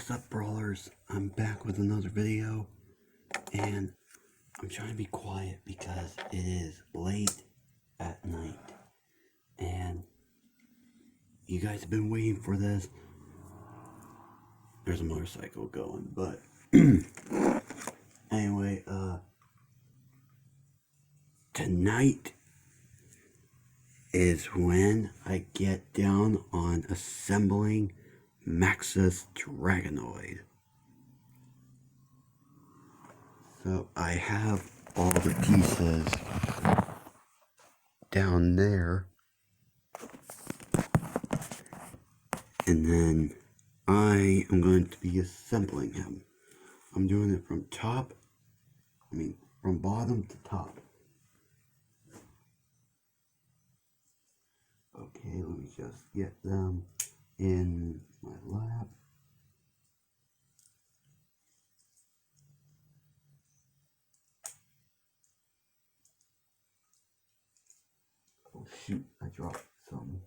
What's up, brawlers? I'm back with another video, and I'm trying to be quiet because it is late at night, and you guys have been waiting for this. There's a motorcycle going, but anyway, tonight is when I get down on assembling Maxus Dragonoid. So I have all the pieces down there, and then I am going to be assembling him. I'm doing it from bottom to top. Okay, let me just get them in my lap. Oh shoot, I dropped some.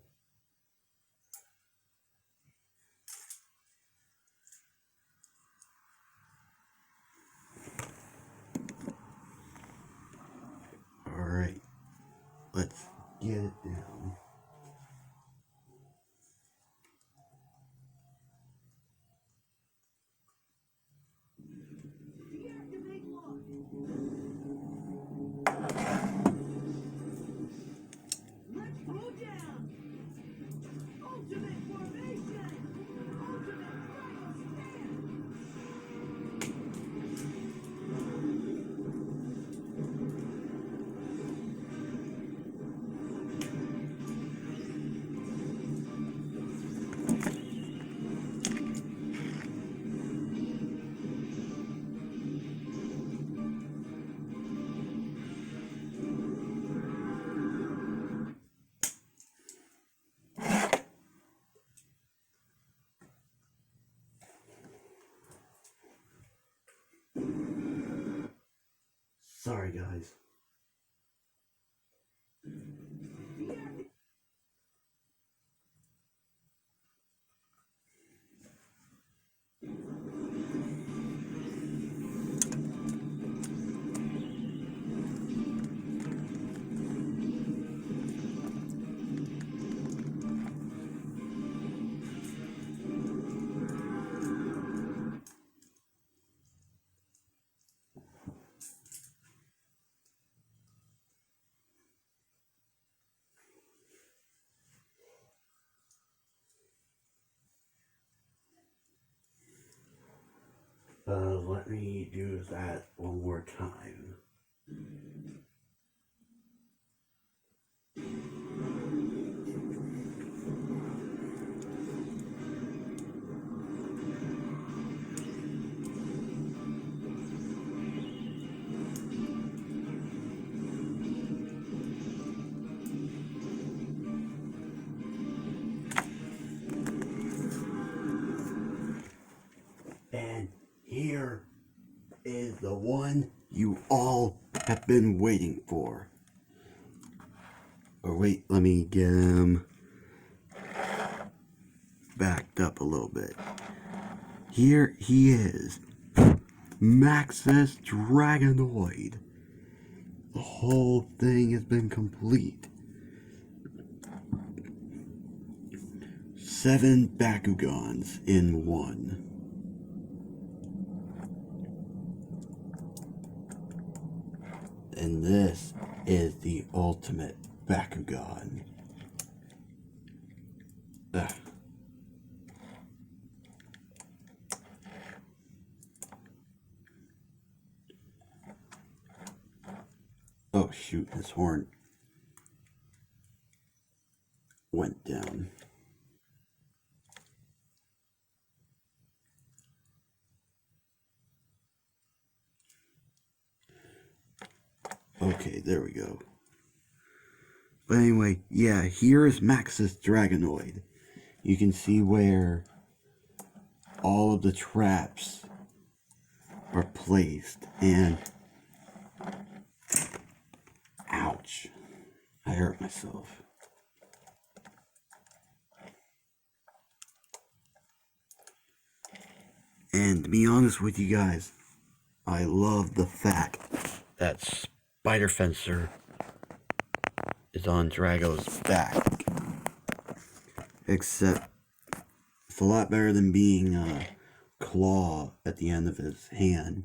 Alright, let's get it down. Sorry, guys. Let me do that one more time. And here is the one you all have been waiting for. Or wait, let me get him backed up a little bit. Here he is, Maxus Dragonoid. The whole thing has been complete. 7 Bakugans in one. And this is the ultimate Bakugan. Ugh. Oh shoot, his horn went down. Okay, there we go. But anyway, yeah, here is Maxus Dragonoid. You can see where all of the traps are placed, and ouch, I hurt myself. And to be honest with you guys, I love the fact that Spider Fencer is on Drago's back. Except, it's a lot better than being a claw at the end of his hand.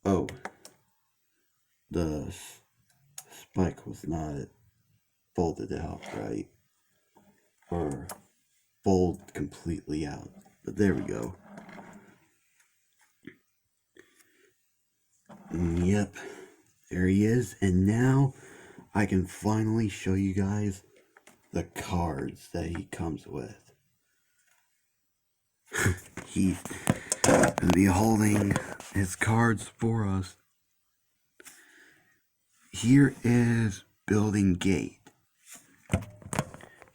Oh, the spike was not folded out right, or fold completely out, but there we go. Yep, there he is, and now I can finally show you guys the cards that he comes with. He's going to be holding his cards for us. Here is Building Gate,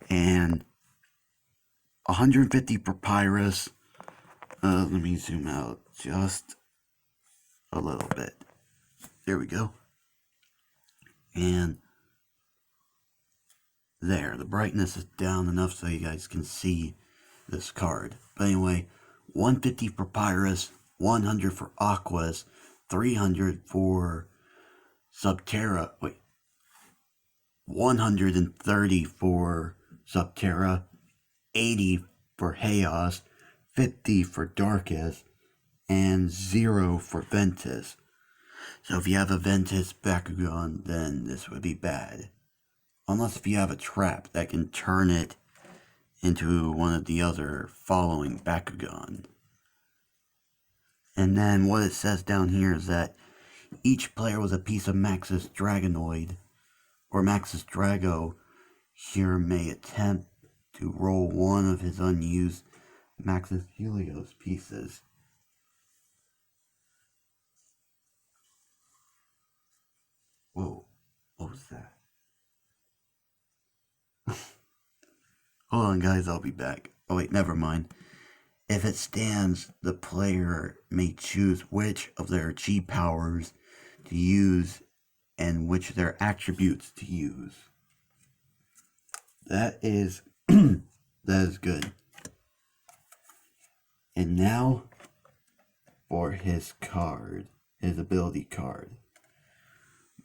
and 150 papyrus. Let me zoom out just a little bit. There we go. And there, the brightness is down enough so you guys can see this card. But anyway, 150 papyrus, 100 for aquas, 300 for Subterra. Wait, 130 for Subterra, 80 for Chaos, 50 for Darkest, and 0 for Ventus. So if you have a Ventus Bakugan, then this would be bad. Unless if you have a trap that can turn it into one of the other following Bakugan. And then what it says down here is that each player with a piece of Maxus Dragonoid or Maxus Drago here may attempt to roll one of his unused Maxus Helios pieces. Whoa, what was that? Hold on guys, I'll be back. Oh wait, never mind. If it stands, the player may choose which of their G powers to use and which of their attributes to use. That is that is good. And now for his card, his ability card.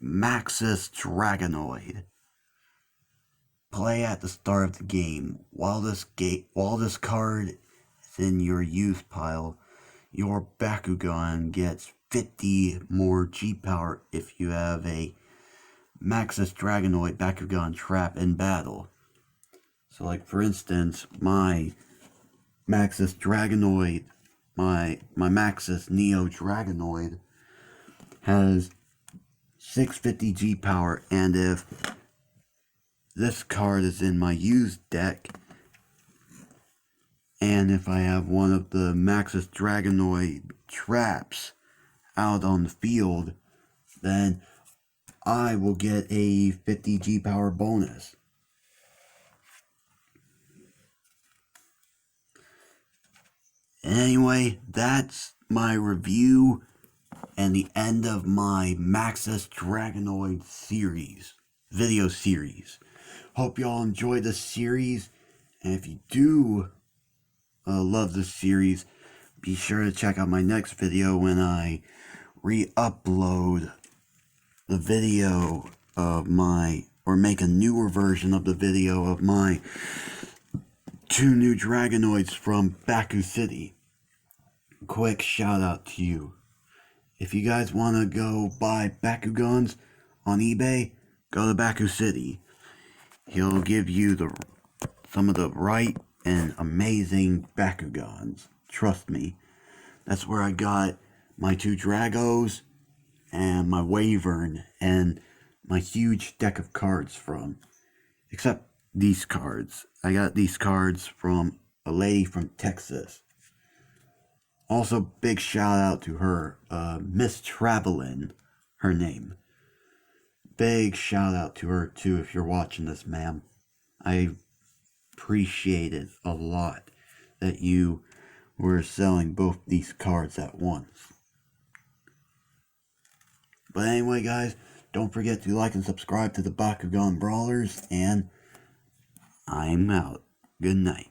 Maxus Dragonoid. Play at the start of the game. While this card is in your use pile, your Bakugan gets 50 more G power if you have a Maxus Dragonoid Bakugan trap in battle. So like for instance, my Maxus Dragonoid, my Maxus Neo Dragonoid has 650 G power, and if this card is in my used deck, and if I have one of the Maxus Dragonoid traps out on the field, then I will get a 50 G power bonus. Anyway, that's my review and the end of my Maxus Dragonoid series, video series. Hope y'all enjoy this series, and if you do love this series, be sure to check out my next video when I re-upload the video of or make a newer version of the video of my 2 new Dragonoids from Baku City. Quick shout out to you. If you guys want to go buy Bakugans on eBay, go to Baku City. He'll give you some of the right and amazing Bakugans. Trust me. That's where I got my 2 Dragos and my Wyvern and my huge deck of cards from. Except these cards. I got these cards from a lady from Texas. Also, big shout out to her, Miss Travelin, her name. Big shout out to her too if you're watching this, ma'am. I appreciate it a lot that you were selling both these cards at once. But anyway, guys, don't forget to like and subscribe to the Bakugan Brawlers, and I'm out. Good night.